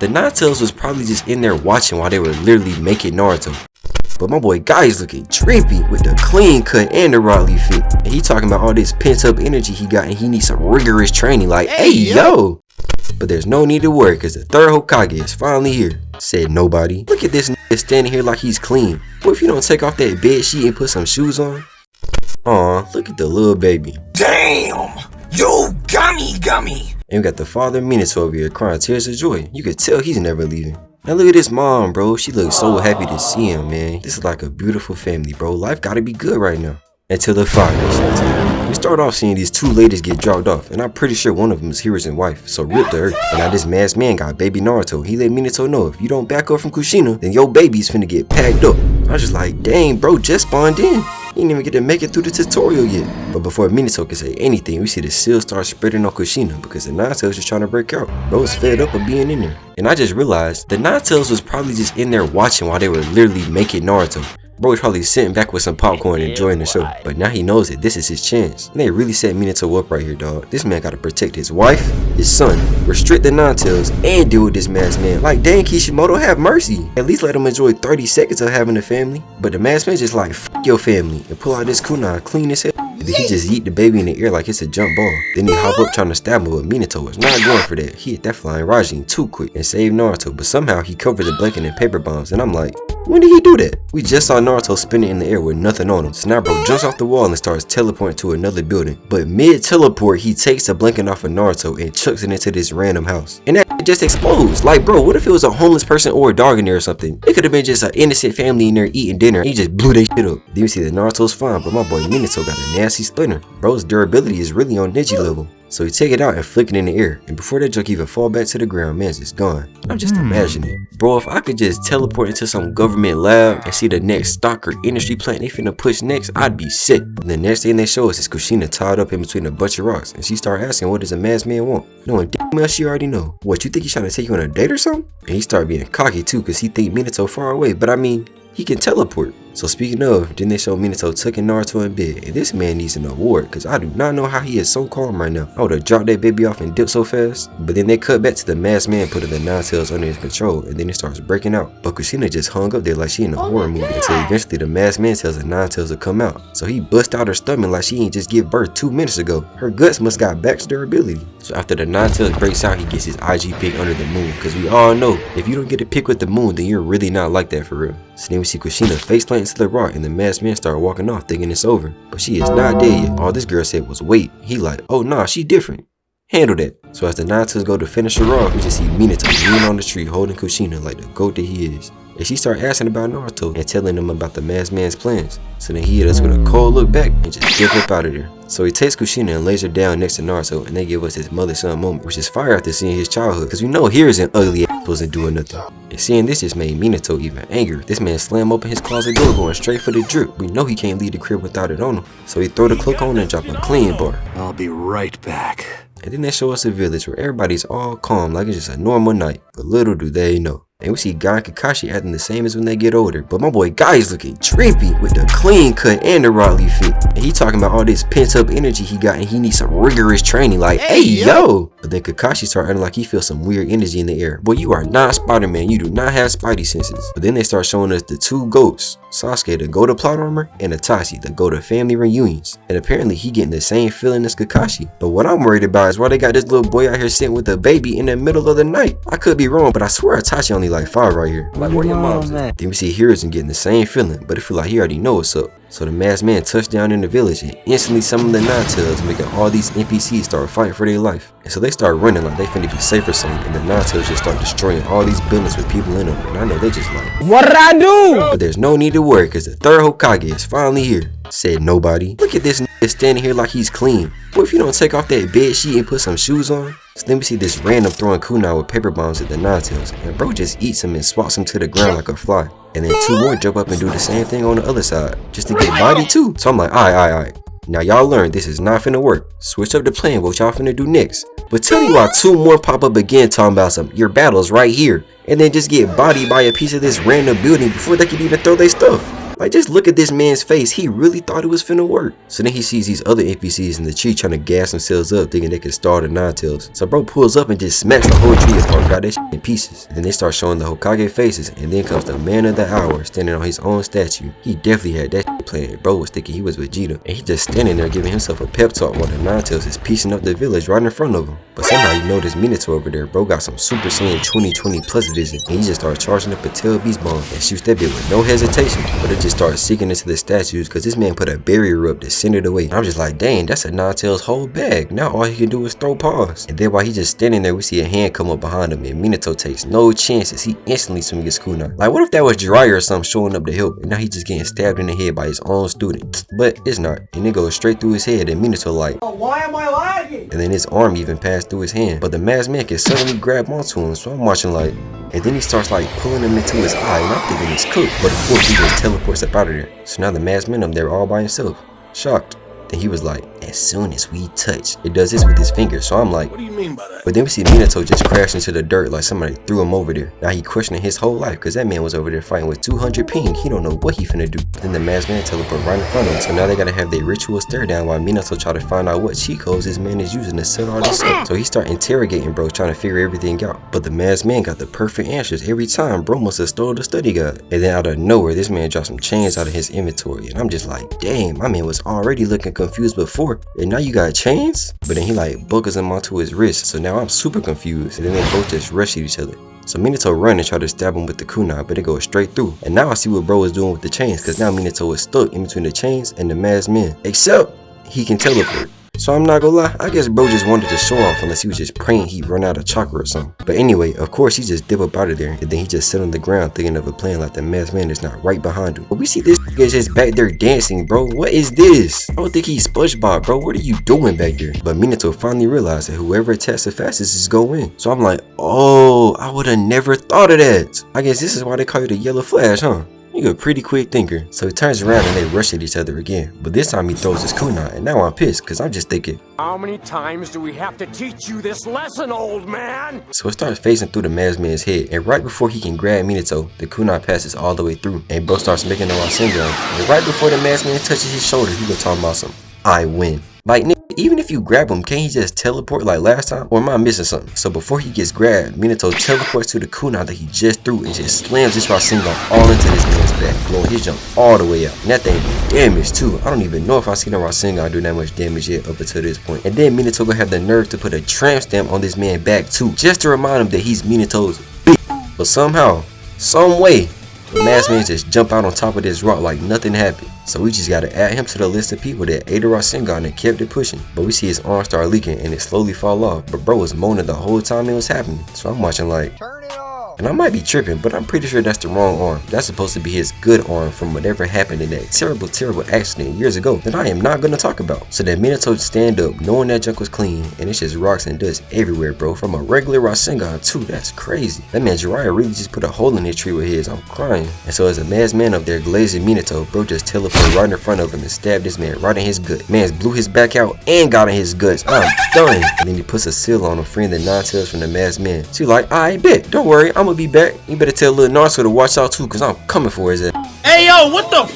The Ninetales was probably just in there watching while they were literally making Naruto. But my boy Guy's looking trippy with the clean cut and the Rodley fit. And he talking about all this pent up energy he got and he needs some rigorous training like, hey yo! But there's no need to worry because the third Hokage is finally here, said nobody. Look at this nigga standing here like he's clean. What if you don't take off that bed sheet and put some shoes on? Aw, look at the little baby. Damn! You gummy! And we got the father Minato over here crying tears of joy. You could tell he's never leaving. Now look at this mom, bro. She looks so happy to see him, man. This is like a beautiful family, bro. Life gotta be good right now. Until the fire nation. We start off seeing these two ladies get dropped off, and I'm pretty sure one of them is Hiru's wife, so rip to her. And now this masked man got baby Naruto. He let Minato know if you don't back up from Kushina, then your baby's finna get packed up. I was just like, dang, bro, just spawned in. He didn't even get to make it through the tutorial yet. But before Minato can say anything, we see the seal start spreading on Kushina because the Ninetales just trying to break out. Bro was fed up of being in there. And I just realized the Ninetales was probably just in there watching while they were literally making Naruto. Bro was probably sitting back with some popcorn enjoying the show. But now he knows that this is his chance. And they really set Minato up right here, dog. This man gotta protect his wife, his son, restrict the Ninetales, and deal with this masked man. Like, dang, Kishimoto, have mercy. At least let him enjoy 30 seconds of having a family. But the masked man just like, f your family, and pull out this kunai clean as hell. And then he just yeet the baby in the air like it's a jump ball. Then he hop up trying to stab him, but Minato was not going for that. He hit that flying Rajin too quick and saved Naruto. But somehow he covered the blanket in paper bombs. And I'm like, when did he do that? We just saw Naruto spinning in the air with nothing on him. So now bro jumps off the wall and starts teleporting to another building. But mid-teleport, he takes the blanket off of Naruto and chucks it into this random house. And that just explodes. Like, bro, what if it was a homeless person or a dog in there or something? It could have been just an innocent family in there eating dinner. He just blew their shit up. Then we see that Naruto's fine, but my boy Minato got a nasty splinter. Bro's durability is really on ninja level. So he take it out and flick it in the air. And before that junk even fall back to the ground, man's just gone. I'm just imagining. Bro, if I could just teleport into some government lab and see the next stock or industry plant they finna push next, I'd be sick. And the next thing they show us is Kushina tied up in between a bunch of rocks. And she start asking, what does a masked man want? Knowing damn well she already know. What, you think he's trying to take you on a date or something? And he started being cocky too, cause he think Minato far away. But I mean, he can teleport. So speaking of, then they show Minato tucking Naruto in bed, and this man needs an award because I do not know how he is so calm right now. I would have dropped that baby off and dipped so fast. But then they cut back to the masked man putting the Ninetales under his control, and then it starts breaking out. But Kushina just hung up there like she in a horror movie until eventually the masked man tells the Ninetales to come out. So he bust out her stomach like she ain't just give birth 2 minutes ago. Her guts must got back durability. So after the Ninetales breaks out, he gets his IG pick under the moon, because we all know if you don't get a pick with the moon, then you're really not like that for real. So then we see Kushina face plant into the rock, and the masked man started walking off thinking it's over. But she is not dead yet. All this girl said was wait. He like, oh nah, she different. Handle that. So as the Ninetales go to finish her off, we just see Minato leaning on the tree holding Kushina like the goat that he is. And she started asking about Naruto and telling him about the masked man's plans. So then he hit us with a cold look back and just dip up out of there. So he takes Kushina and lays her down next to Naruto, and they give us his mother-son moment, which is fire after seeing his childhood, because we know here's an ugly ass wasn't doing nothing. And seeing this just made Minato even angrier. This man slammed open his closet door going straight for the drip. We know he can't leave the crib without it on him. So he throw the cloak on and drop a clean bar. I'll be right back. And then they show us a village where everybody's all calm like it's just a normal night. But little do they know. And we see Guy and Kakashi acting the same as when they get older. But my boy Guy's looking trippy with the clean cut and the Rodley fit. And he talking about all this pent up energy he got and he needs some rigorous training like, hey yo! But then Kakashi started acting like he feels some weird energy in the air. Boy, you are not Spider-Man. You do not have Spidey senses. But then they start showing us the two goats. Sasuke, the goat of plot armor, and Itachi, the goat of family reunions. And apparently he getting the same feeling as Kakashi. But what I'm worried about is why they got this little boy out here sitting with a baby in the middle of the night. I could be wrong, but I swear Itachi only like 5 right here. Like where your mom's at? Then we see Hiruzen getting the same feeling, but it feel like he already know what's up. So the masked man touched down in the village and instantly summoned the Ninetales, making all these NPCs start fighting for their life. And so they start running like they finna be safe or something, and the Ninetales just start destroying all these buildings with people in them. And I know they just like, what did I do? But there's no need to worry because the third Hokage is finally here, said nobody. Look at this nigga standing here like he's clean. What if you don't take off that bed sheet and put some shoes on? So then we see this random throwing kunai with paper bombs at the Ninetales, and bro just eats him and swats him to the ground like a fly. And then 2 more jump up and do the same thing on the other side, just to get body too. So I'm like, alright. Now y'all learn this is not finna work. Switch up the plan, what y'all finna do next. But tell me why 2 more pop up again talking about some, your battle's right here. And then just get bodied by a piece of this random building before they can even throw their stuff. Like, just look at this man's face. He really thought it was finna work. So then he sees these other NPCs in the tree trying to gas themselves up, thinking they can stall the Nine Tails. So bro pulls up and just smacks the whole tree apart, got that shit in pieces. And then they start showing the Hokage faces, and then comes the man of the hour standing on his own statue. He definitely had that shit playing. Bro was thinking he was Vegeta, and he just standing there giving himself a pep talk while the Nine Tails is piecing up the village right in front of him. But somehow you notice Minato over there. Bro got some Super Saiyan 2020 plus vision, and he just starts charging the Patel Beast Bomb and shoots that bit with no hesitation. But it just starts sinking into the statues because this man put a barrier up to send it away. And I'm just like, dang, that's a Nine Tails whole bag. Now all he can do is throw paws. And then while he's just standing there, we see a hand come up behind him, and Minato takes no chances. He instantly swings his kunai. Like, what if that was Jiraiya or something showing up to help, and now he's just getting stabbed in the head by his own student? But it's not, and it goes straight through his head, and Minato like, oh, why am I lagging? And then his arm even passed through his hand, but the masked man can suddenly grab onto him. So I'm watching like, and then he starts like pulling him into his eye, and I'm thinking it's cooked. But of course he just teleports up out of there. So now the masked man up there all by himself, shocked. Then he was like, as soon as we touch, it does this with his finger. So I'm like, what do you mean by that? But then we see Minato just crash into the dirt like somebody threw him over there. Now he questioning his whole life because that man was over there fighting with 200 ping. He don't know what he finna do. Then the masked man teleport right in front of him. So now they gotta have their ritual stare down while Minato try to find out what cheat codes this man is using to set all this up. So he start interrogating bro, trying to figure everything out. But the masked man got the perfect answers every time. Bro must have stole the study guide. And then out of nowhere, this man dropped some chains out of his inventory. And I'm just like, damn, my man was already looking confused before, and now you got chains? But then he like buckles them onto his wrist, so now I'm super confused. And then they both just rush at each other. So Minato run and try to stab him with the kunai, but it goes straight through. And now I see what bro is doing with the chains, because now Minato is stuck in between the chains and the masked man, except he can teleport. So I'm not gonna lie, I guess bro just wanted to show off, unless he was just praying he'd run out of chakra or something. But anyway, of course he just dip up out of there, and then he just sit on the ground thinking of a plan like the masked man is not right behind him. But we see this nigga just back there dancing, bro. What is this? I don't think he's SpongeBob, bro. What are you doing back there? But Minato finally realized that whoever attacks the fastest is gonna win. So I'm like, oh, I would have never thought of that. I guess this is why they call you the Yellow Flash, huh? You're a pretty quick thinker. So he turns around and they rush at each other again. But this time he throws his kunai, and now I'm pissed because I'm just thinking, how many times do we have to teach you this lesson, old man? So it starts phasing through the masked man's head, and right before he can grab Minato, the kunai passes all the way through, and bro starts making the Rasengan. And right before the masked man touches his shoulder, he was talking about some, I win. Like, nigga, even if you grab him, can't he just teleport like last time? Or am I missing something? So before he gets grabbed, Minato teleports to the kunai that he just threw and just slams this Rasengan all into this man's back, blowing his jump all the way out. And that thing do damage too. I don't even know if I seen a Rasengan do that much damage yet up until this point. And then Minato gonna have the nerve to put a tramp stamp on this man's back too, just to remind him that he's Minato's bitch. But somehow, some way, the masked man just jump out on top of this rock like nothing happened. So we just gotta add him to the list of people that ate a Rasengan and kept it pushing. But we see his arm start leaking and it slowly fall off. But bro was moaning the whole time it was happening. So I'm watching like, turn it off. And I might be tripping, but I'm pretty sure that's the wrong arm. That's supposed to be his good arm from whatever happened in that terrible accident years ago that I am not gonna talk about. So that Minato stand up knowing that junk was clean, and it's just rocks and dust everywhere, bro. From a regular Rasengan too, that's crazy. That man Jiraiya really just put a hole in his tree with his. I'm crying. And so as a masked man up there glazing Minato, bro just teleported right in front of him and stabbed this man right in his gut. Man's blew his back out and got in his guts. I'm done. And then he puts a seal on him, freeing the Nine Tails from the masked man. So you like, I bet, don't worry, I'm gonna be back. You better tell little Naruto to watch out too, cause I'm coming for his ass. Hey yo, what the